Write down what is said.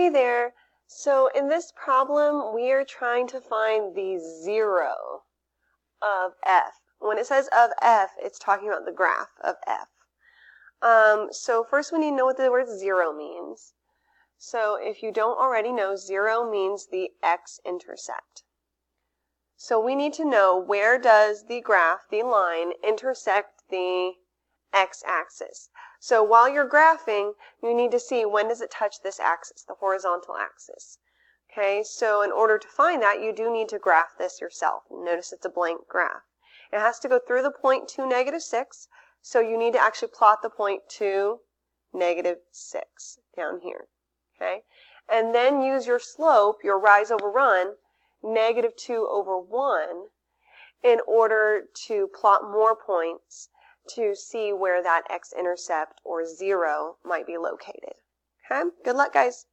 Hey there. So in this problem, we are trying to find the 0 of f. When it says of f, it's talking about the graph of f. So first we need to know what the word 0 means. So if you don't already know, 0 means the x-intercept. So we need to know, where does the graph, the line, intersect the x-axis? So while you're graphing, you need to see, when does it touch this axis, the horizontal axis. Okay, so in order to find that, you do need to graph this yourself. Notice it's a blank graph. It has to go through the point 2, -6, so you need to actually plot the point 2, -6 down here. Okay, and then use your slope, your rise over run, -2/1, in order to plot more points to see where that x-intercept or 0 might be located. Okay, good luck, guys.